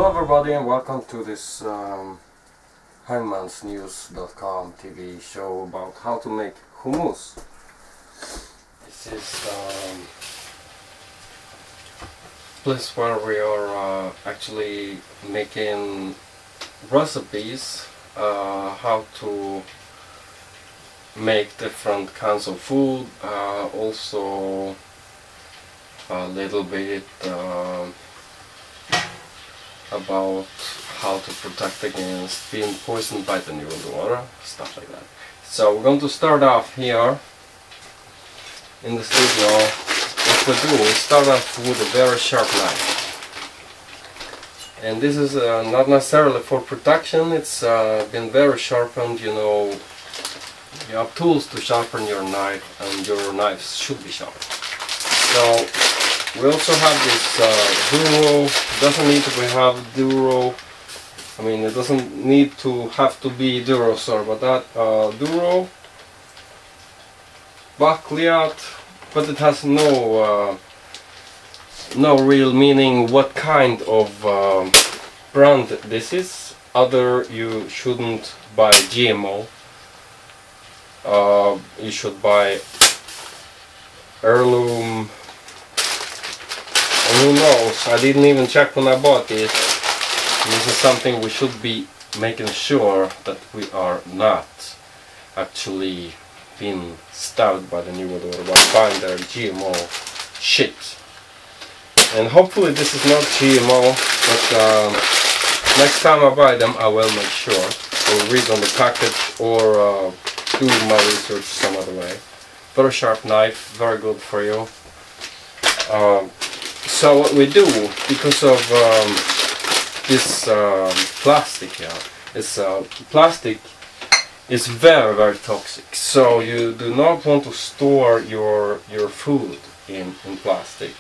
Hello everybody and welcome to this hangmansnews.com TV show about how to make hummus. This is place where we are actually making recipes how to make different kinds of food, also a little bit about how to protect against being poisoned by the new water, stuff like that. So we're going to start off here in the studio. What we do is start off with a very sharp knife, and this is not necessarily for protection. It's been very sharpened. You know, you have tools to sharpen your knife, and your knives should be sharp. So we also have this duro. Doesn't need to have duro. I mean, it doesn't need to have to be duro. Sorry about that. Duro, bakliyat, but it has no real meaning what kind of brand this is. Other, you shouldn't buy GMO. You should buy heirloom. And who knows, I didn't even check when I bought this. This is something we should be making sure that we are not actually being stabbed by the new world order by buying their GMO shit. And hopefully this is not GMO, but next time I buy them I will make sure. I'll read on the package or do my research some other way. Very sharp knife, very good for you. So what we do, because of this plastic here, plastic is very, very toxic. So you do not want to store your food in plastic.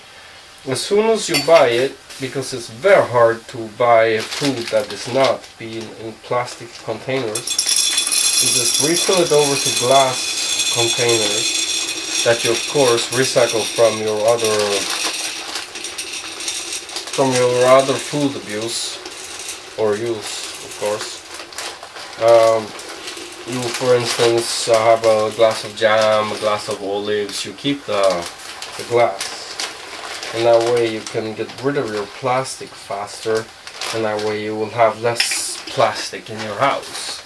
As soon as you buy it, because it's very hard to buy food that is not being in plastic containers, you just refill it over to glass containers that you of course recycle from your other food abuse or use, of course. You, for instance, have a glass of jam, a glass of olives. You keep the glass, and that way you can get rid of your plastic faster, and that way you will have less plastic in your house.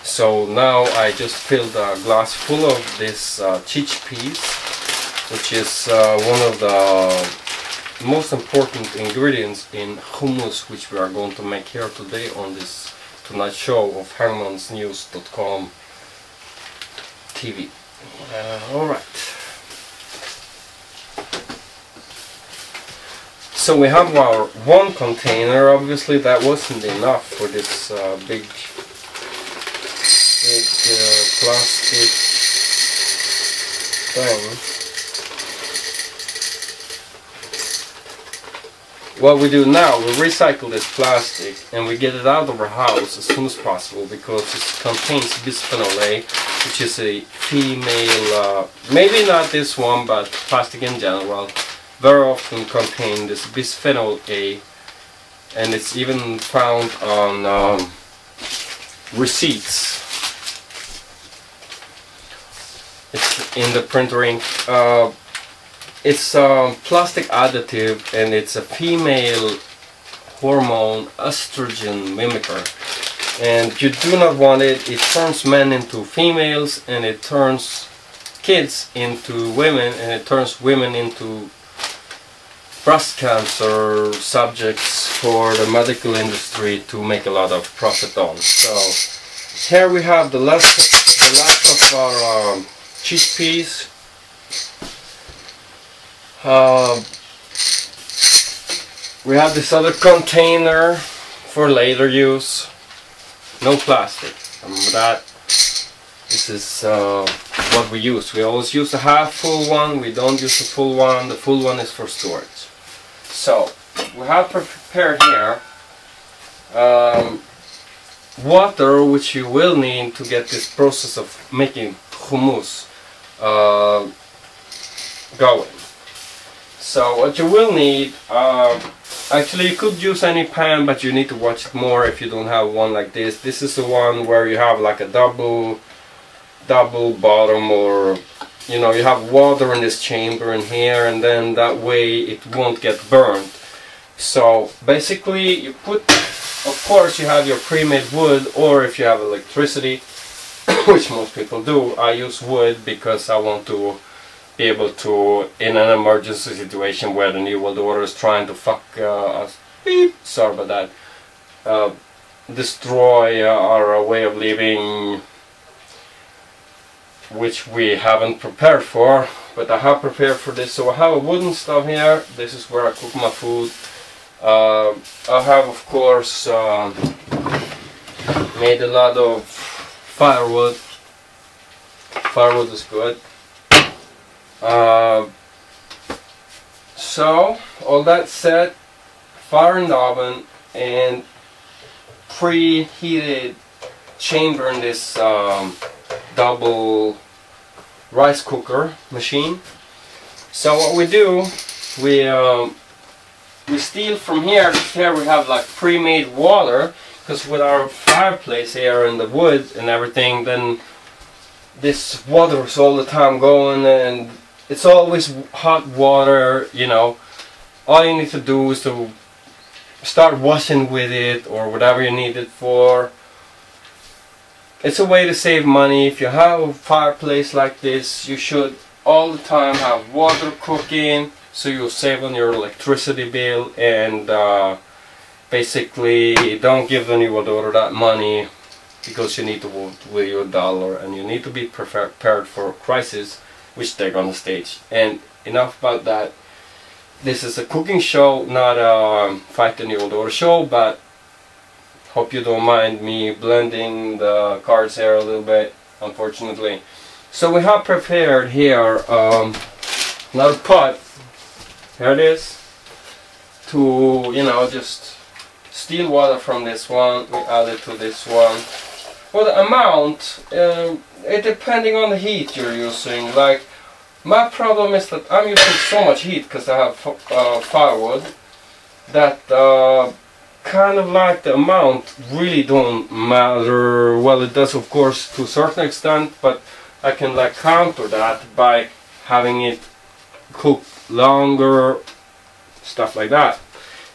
So now I just filled a glass full of this chech peas, which is one of the most important ingredients in hummus, which we are going to make here today on this tonight's show of hangmansnews.com TV. Alright. So we have our one container. Obviously that wasn't enough for this big plastic thing. What we do now, we recycle this plastic and we get it out of our house as soon as possible, because it contains bisphenol A, which is a female, maybe not this one, but plastic in general, very often contain this bisphenol A, and it's even found on receipts. It's in the printer ink. It's a plastic additive, and it's a female hormone estrogen mimicker, and you do not want it. It turns men into females, and it turns kids into women, and it turns women into breast cancer subjects for the medical industry to make a lot of profit on. So here we have the last of our chech peas. We have this other container for later use. No plastic. Remember that? This is what we use. We always use a half full one. We don't use the full one. The full one is for storage. So we have prepared here water, which you will need to get this process of making hummus going. So what you will need, actually you could use any pan, but you need to watch it more if you don't have one like this. This is the one where you have like a double bottom, or you know, you have water in this chamber in here, and then that way it won't get burned. So basically you put, of course you have your pre-made wood, or if you have electricity, which most people do. I use wood because I want to be able to, in an emergency situation where the New World Order is trying to fuck us, beep, sorry about that, destroy our way of living, which we haven't prepared for, but I have prepared for this. So I have a wooden stove here. This is where I cook my food. I have, of course, made a lot of firewood. Firewood is good. So all that said, fire in the oven and preheated chamber in this double rice cooker machine. So what we do, we steal from here. Here we have like pre-made water, because with our fireplace here and the wood and everything, then this water is all the time going, and it's always hot water, you know. All you need to do is to start washing with it or whatever you need it for. It's a way to save money. If you have a fireplace like this, you should all the time have water cooking, so you'll save on your electricity bill, and basically don't give the New World Order that money, because you need to vote with your dollar, and you need to be prepared for a crisis, which they're gonna stage. And enough about that. This is a cooking show, not a Fight the New World Order show, but hope you don't mind me blending the cards here a little bit, unfortunately. So we have prepared here another pot. Here it is. To, you know, just steal water from this one, we add it to this one. For the amount, it depending on the heat you're using. Like, my problem is that I'm using so much heat because I have firewood, that kind of like the amount really don't matter. Well, it does of course to a certain extent, but I can like counter that by having it cook longer, stuff like that.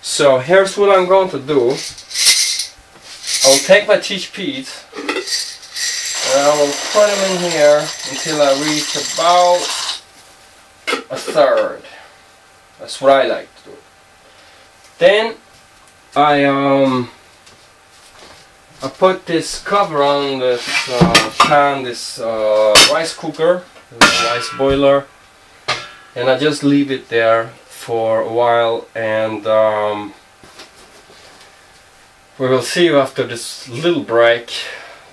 So here's what I'm going to do. I'll take my chickpeas and I will put them in here until I reach about a third. That's what I like to do. Then I put this cover on this pan, this rice cooker, this rice boiler, and I just leave it there for a while, and we will see you after this little break.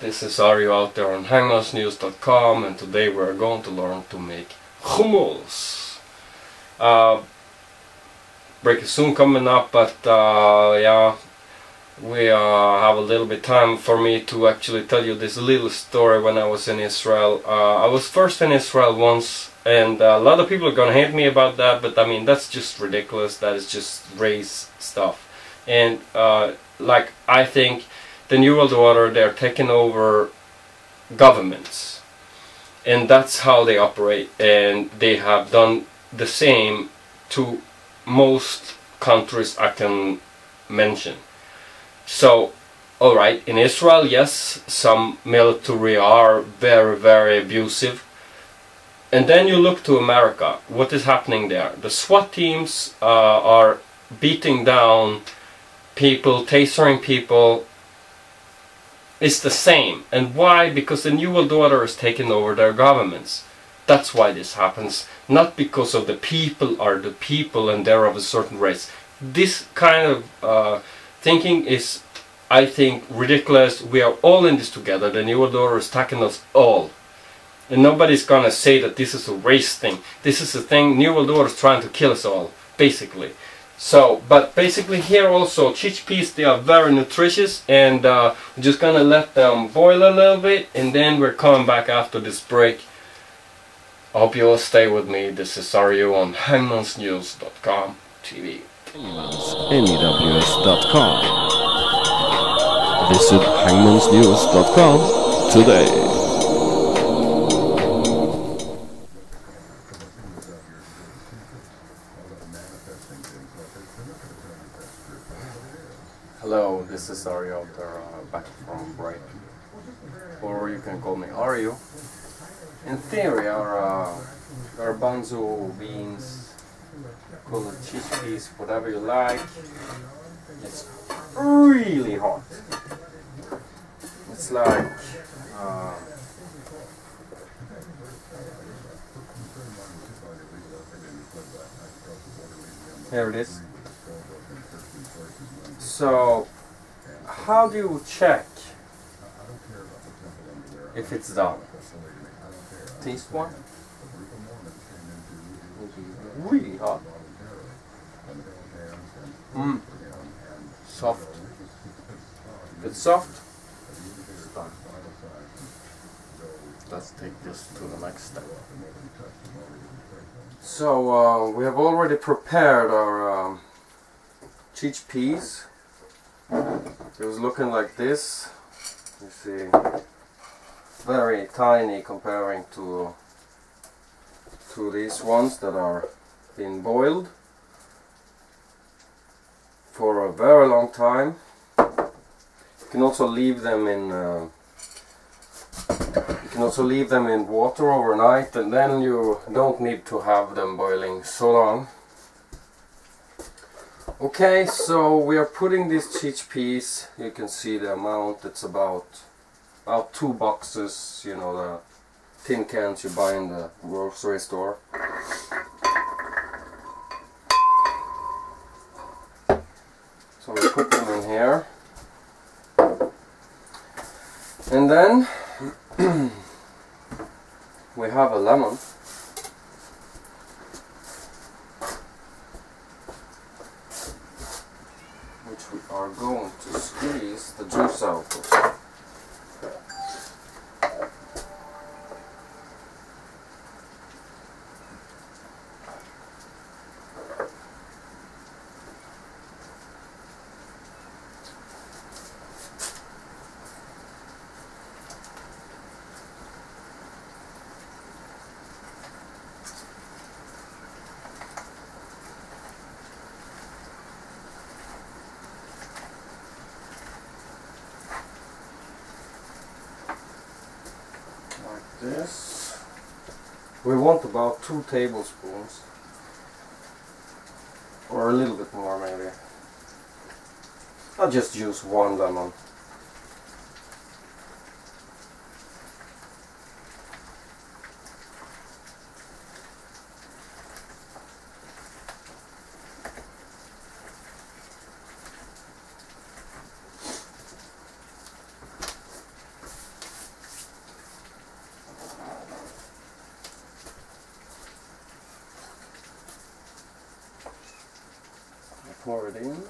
This is Arjo out there on hangnosnews.com, and today we're going to learn to make hummus. Break is soon coming up, but yeah, we have a little bit time for me to actually tell you this little story when I was in Israel. I was first in Israel once, and a lot of people are gonna hate me about that, but I mean, that's just ridiculous. That is just race stuff. And like, I think the New World Order, they're taking over governments, and that's how they operate, and they have done the same to most countries I can mention. So, alright, in Israel, yes, some military are very, very abusive. And then you look to America, what is happening there? The SWAT teams are beating down people, tasering people. It's the same. And why? Because the New World Order is taking over their governments. That's why this happens. Not because of the people are the people and they're of a certain race. This kind of thinking is, I think, ridiculous. We are all in this together. The New World Order is attacking us all. And nobody's gonna say that this is a race thing. This is a thing. New World Order is trying to kill us all, basically. So, but basically here also, chickpeas, they are very nutritious, and we're just gonna let them boil a little bit, and then we're coming back after this break. I hope you'll stay with me. This is Ario on hangmansnews.com TV. NEWS.com. Visit hangmansnews.com today. Hello, this is Ario back from break. Or you can call me Ario. In theory, our Garbanzo beans, call it chickpeas, whatever you like. It's really hot. It's like here it is. So, how do you check if it's done? Taste one. Really hot. Soft. It's soft. It's done. Let's take this to the next step. So we have already prepared our chickpeas. It was looking like this. You see, very tiny comparing to these ones that are being boiled for a very long time. You can also leave them in water overnight, and then you don't need to have them boiling so long. Okay, so we are putting these chickpeas. You can see the amount. It's about 2 boxes, you know, the tin cans you buy in the grocery store. So we put them in here, and then we have a lemon. Which we are going to squeeze the juice out of. This. We want about 2 tablespoons, or a little bit more maybe. I'll just use 1 lemon. Pour it in.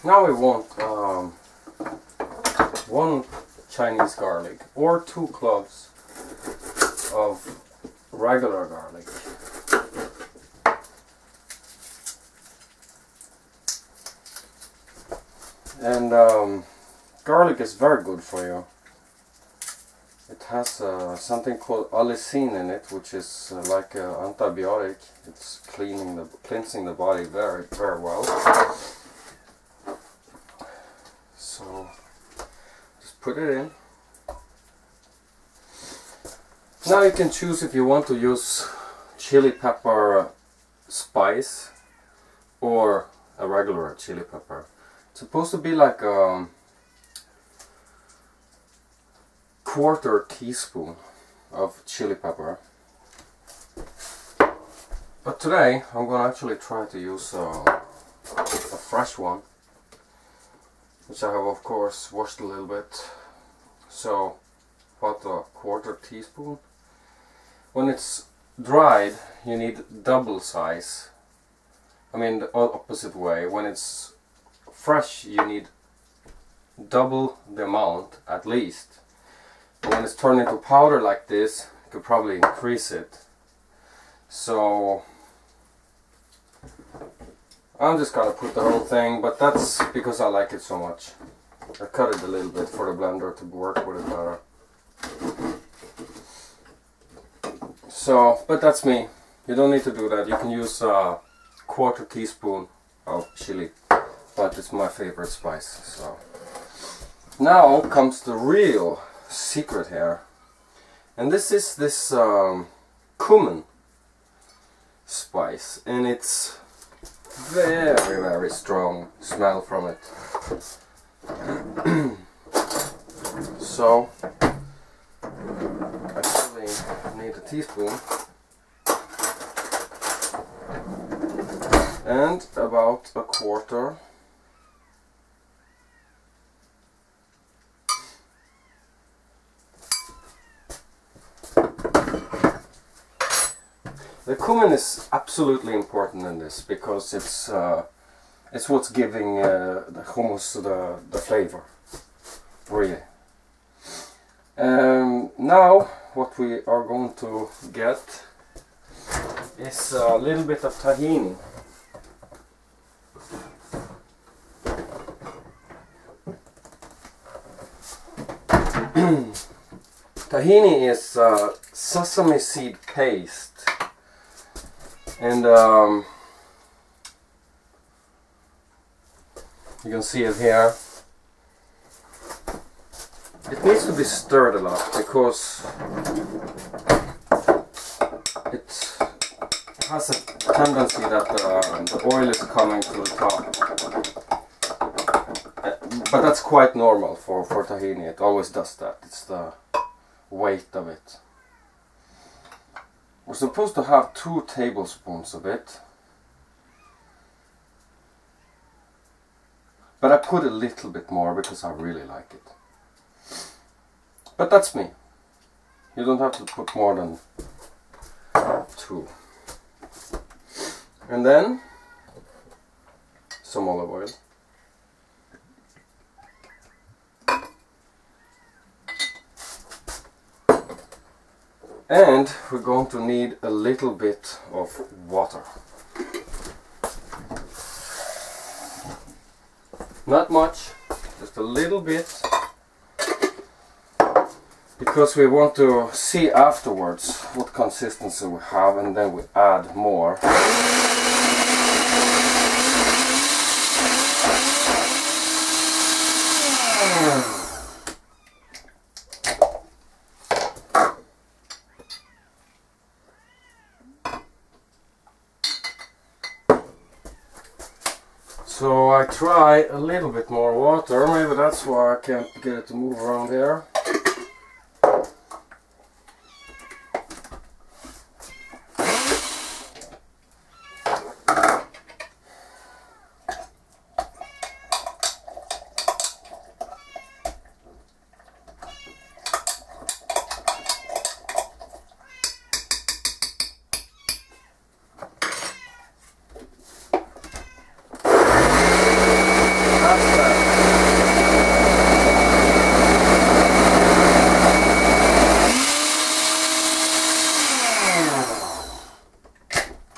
Now we want 1 Chinese garlic or 2 cloves of regular garlic. And garlic is very good for you. It has something called allicin in it, which is like an antibiotic. It's cleansing the body very, very well. So just put it in. Now you can choose if you want to use chili pepper spice or a regular chili pepper. It's supposed to be like a 1/4 teaspoon of chili pepper. But today I'm going to actually try to use a fresh one, which I have of course washed a little bit. So about a quarter teaspoon. When it's dried, you need double size. I mean the opposite way. When it's fresh, you need double the amount at least. But when it's turned into powder like this, you could probably increase it. So I'm just gonna put the whole thing, but that's because I like it so much. I cut it a little bit for the blender to work with it better. So, but that's me. You don't need to do that. You can use a quarter teaspoon of chili, but it's my favorite spice. So now comes the real secret here, and this is this cumin spice, and it's very strong smell from it. So I actually need a teaspoon and about a quarter. The cumin is absolutely important in this because it's what's giving the hummus the flavor, really. Now what we are going to get is a little bit of tahini. Tahini is sesame seed paste, and you can see it here. It needs to be stirred a lot because it has a tendency that the oil is coming to the top. But that's quite normal for tahini. It always does that. It's the weight of it. We're supposed to have 2 tablespoons of it. But I put a little bit more because I really like it. But that's me. You don't have to put more than 2. And then some olive oil. And we're going to need a little bit of water. Not much, just a little bit. Because we want to see afterwards what consistency we have, and then we add more. So I try a little bit more water, maybe that's why I can't get it to move around here.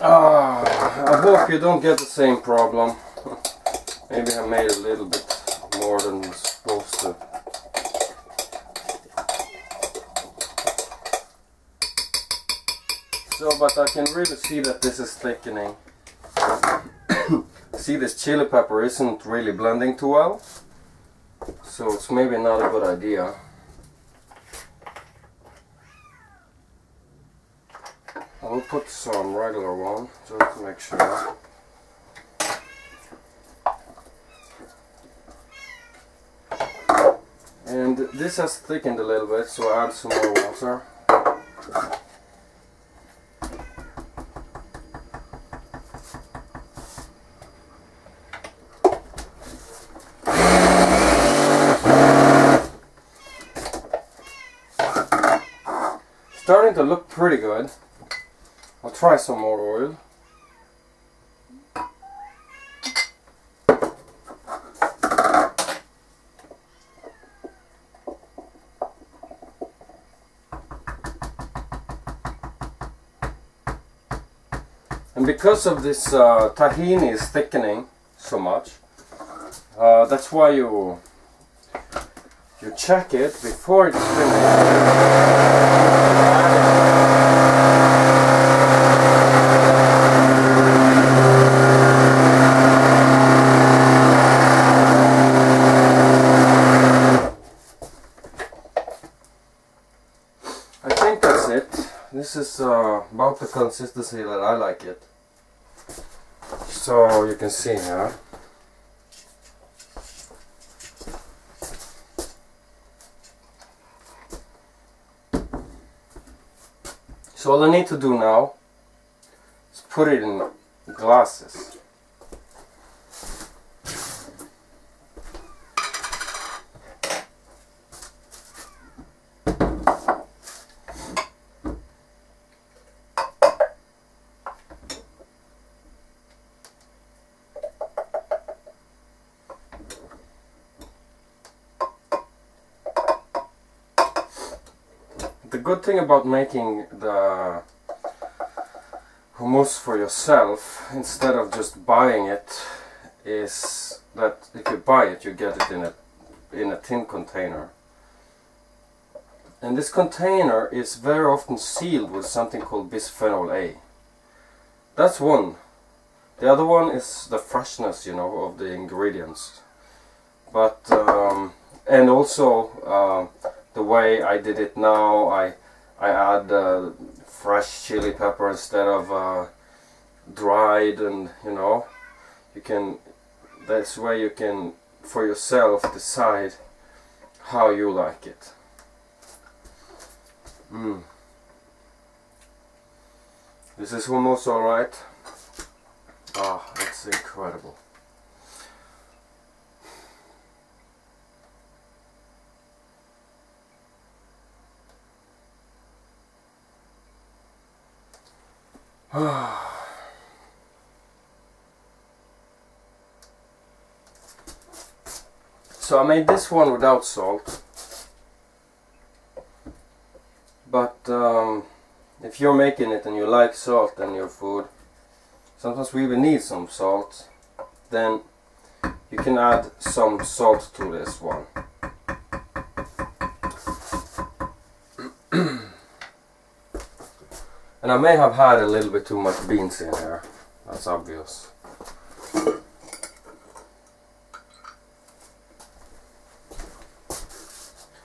I hope you don't get the same problem. Maybe I made a little bit more than was supposed to. So, but I can really see that this is thickening. See, this chili pepper isn't really blending too well, so it's maybe not a good idea. I will put some regular one just to make sure. And this has thickened a little bit, so I add some more water. starting to look pretty good. I'll try some more oil. And because of this tahini is thickening so much, that's why you check it before it's finished. I think that's it. This is about the consistency that I like it. So you can see here. So all I need to do now is put it in glasses. The good thing about making the hummus for yourself instead of just buying it is that if you buy it, you get it in a tin container. And this container is very often sealed with something called bisphenol A. That's one. The other one is the freshness, you know, of the ingredients. But and also the way I did it now, I add fresh chili pepper instead of dried, and you know, you can, that's where you can for yourself decide how you like it. This is hummus, alright. Ah, it's incredible. So I made this one without salt, but if you're making it and you like salt in your food, sometimes we even need some salt, then you can add some salt to this one. And I may have had a little bit too much beans in here, that's obvious.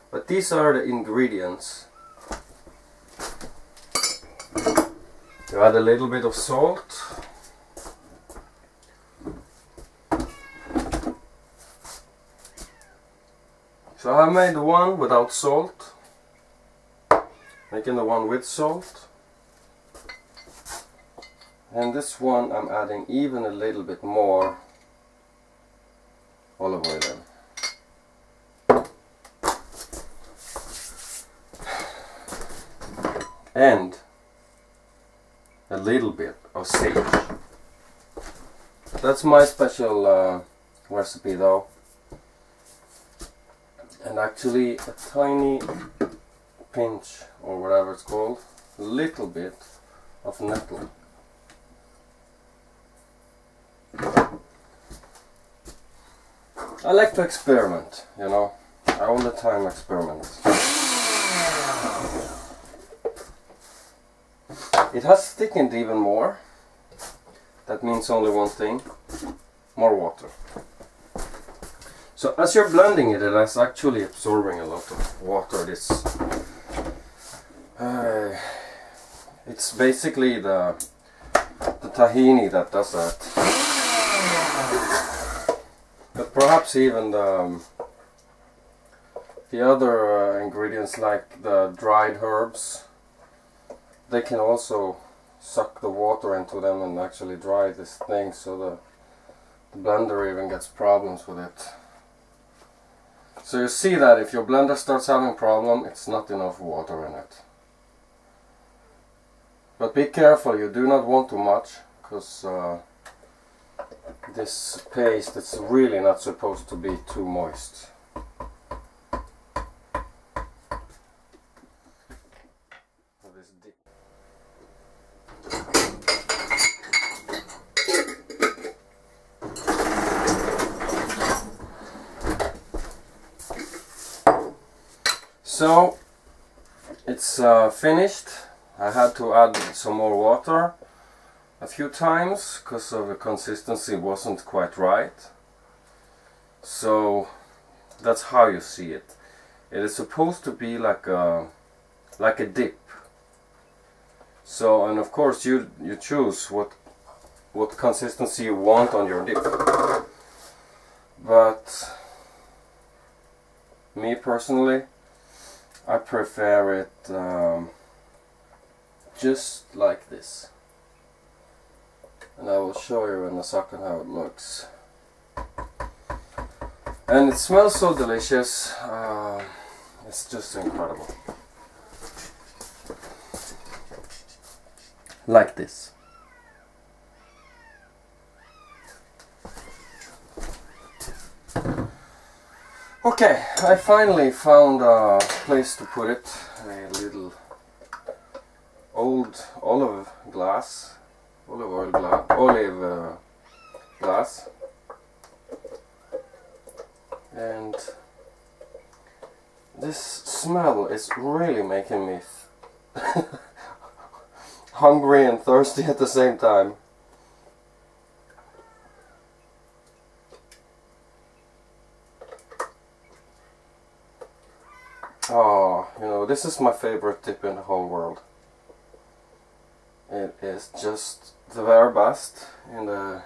But these are the ingredients. You add a little bit of salt. So I made the one without salt, making the one with salt. And this one I'm adding even a little bit more olive oil in. And a little bit of sage. That's my special recipe though. And actually a tiny pinch, or whatever it's called, a little bit of nettle. I like to experiment, you know. I all the time experiment. It has thickened even more. That means only one thing: more water. So as you're blending it, it's actually absorbing a lot of water. It's basically the tahini that does that. But perhaps even the other ingredients, like the dried herbs, they can also suck the water into them and actually dry this thing, so the blender even gets problems with it. So you see that if your blender starts having a problem, it's not enough water in it. But be careful, you do not want too much, because this paste is really not supposed to be too moist. So it's finished. I had to add some more water a few times because of the consistency wasn't quite right. So that's how you see it. It is supposed to be like a dip. So, and of course you choose what consistency you want on your dip. But me personally, I prefer it just like this. And I will show you in a second how it looks. And it smells so delicious. It's just incredible. Like this. Okay, I finally found a place to put it. A little old olive oil glass. And this smell is really making me hungry and thirsty at the same time. Oh, you know, this is my favorite dip in the whole world. It is just the very best in the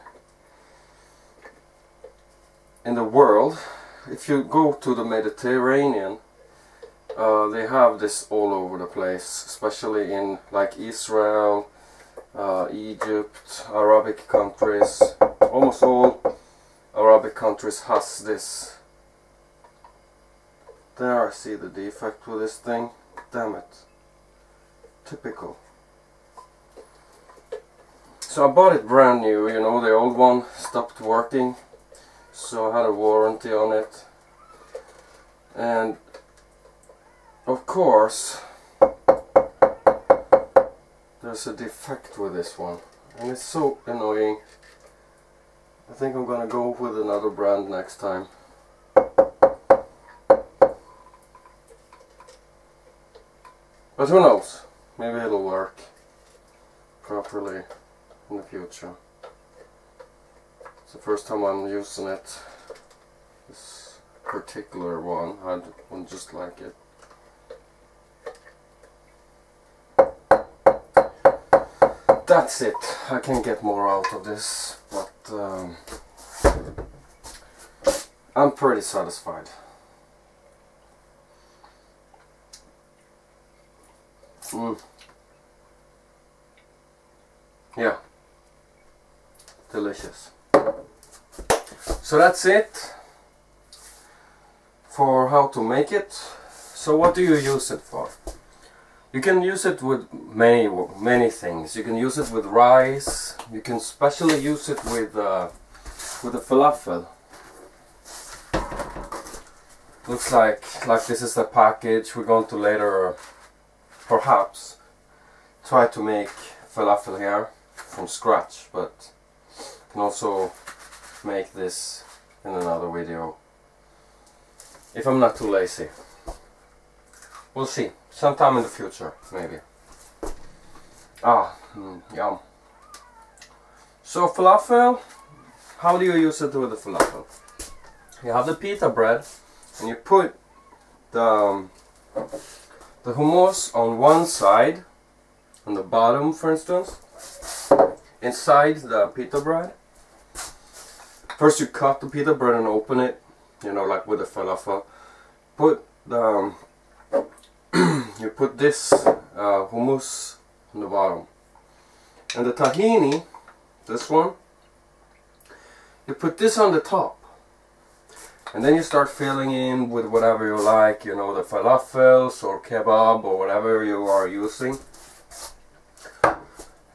world. If you go to the Mediterranean, they have this all over the place, especially in like Israel, Egypt, Arabic countries. Almost all Arabic countries has this. There, I see the defect with this thing. Damn it. Typical. So I bought it brand new, you know, the old one stopped working. So I had a warranty on it. And of course there's a defect with this one. And it's so annoying. I think I'm gonna go with another brand next time. But who knows, maybe it'll work properly in the future. It's the first time I'm using it. This particular one, I had one just like it. That's it. I can get more out of this, but I'm pretty satisfied. Yeah, delicious. So that's it for how to make it. So what do you use it for? You can use it with many things. You can use it with rice. You can especially use it with a falafel. Looks like this is the package. We're going to later perhaps try to make falafel here from scratch, but you can also make this in another video if I'm not too lazy. We'll see, sometime in the future maybe. Yum. So falafel, how do you use it with the falafel? You have the pita bread and you put the hummus on one side, on the bottom for instance, inside the pita bread. First you cut the pita bread and open it, you know, like with the falafel. Put the you put this hummus on the bottom, and the tahini, this one, you put this on the top. And then you start filling in with whatever you like, you know, the falafels or kebab or whatever you are using.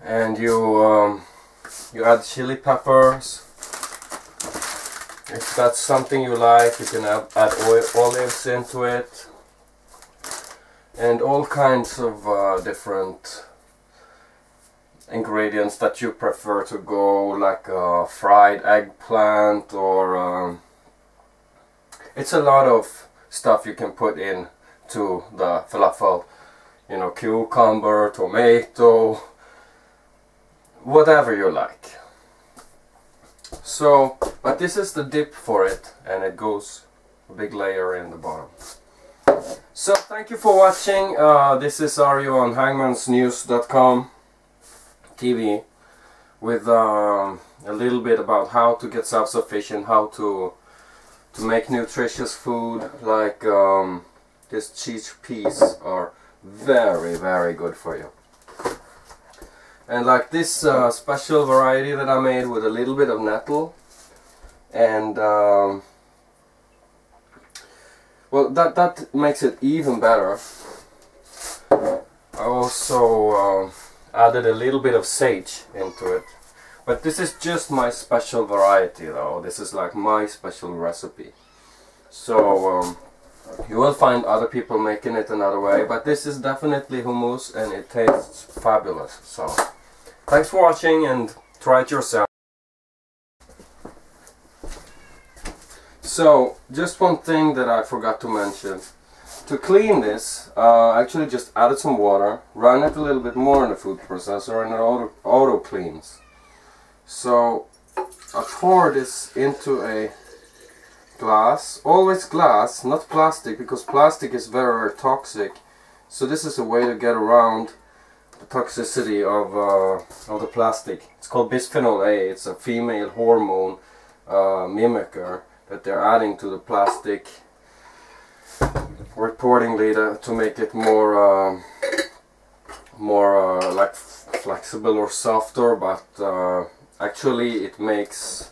and you add chili peppers. If that's something you like, you can add olives into it, and all kinds of different ingredients that you prefer to go, like a fried eggplant, or it's a lot of stuff you can put in to the falafel. You know, cucumber, tomato, whatever you like. So, but this is the dip for it, and it goes a big layer in the bottom. So thank you for watching. This is Arjo on hangmansnews.com TV with a little bit about how to get self-sufficient, how to make nutritious food, like this cheese peas are very good for you. And like this special variety that I made with a little bit of nettle, and well, that makes it even better. I also added a little bit of sage into it, but this is just my special variety though. This is like my special recipe. So you will find other people making it another way, but this is definitely hummus and it tastes fabulous. So thanks for watching, and try it yourself. So just one thing that I forgot to mention. To clean this, I actually just added some water, ran it a little bit more in the food processor, and it auto cleans. So I pour this into a glass, always glass, not plastic, because plastic is very toxic. So this is a way to get around the toxicity of the plastic. It's called bisphenol A. It's a female hormone mimicker that they're adding to the plastic, reportedly to make it more like flexible or softer, but actually it makes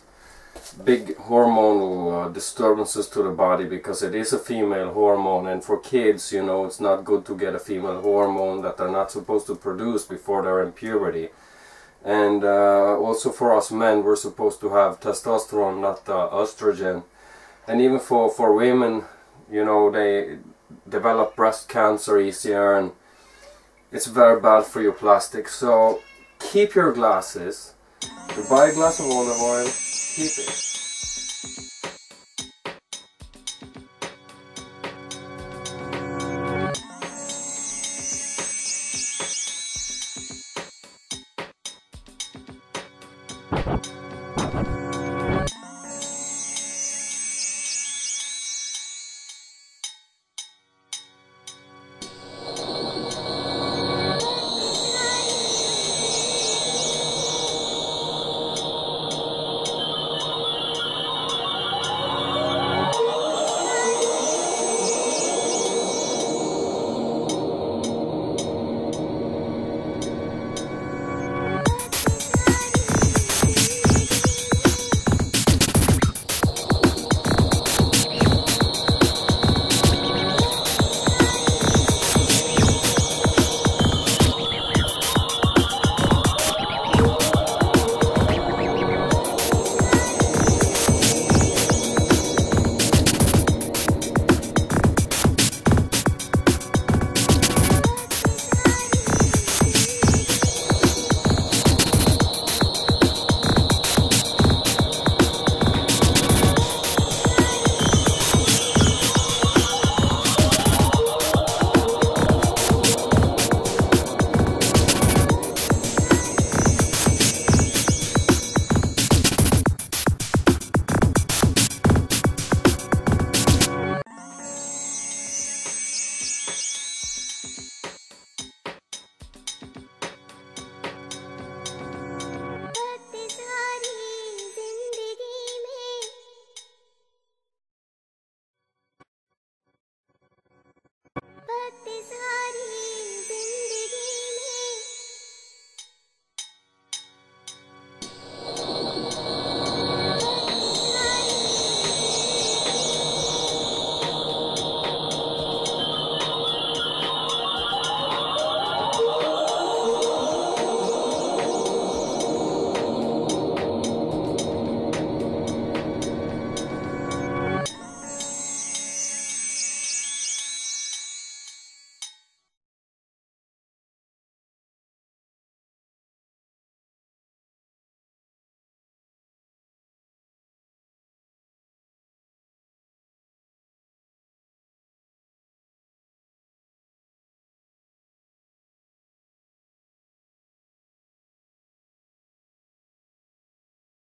big hormonal disturbances to the body, because it is a female hormone, and for kids, you know, it's not good to get a female hormone that they're not supposed to produce before they're in puberty. And also for us men, we're supposed to have testosterone, not estrogen. And even for women, you know, they develop breast cancer easier, and it's very bad for your plastic. So keep your glasses. You buy a glass of olive oil, keep it.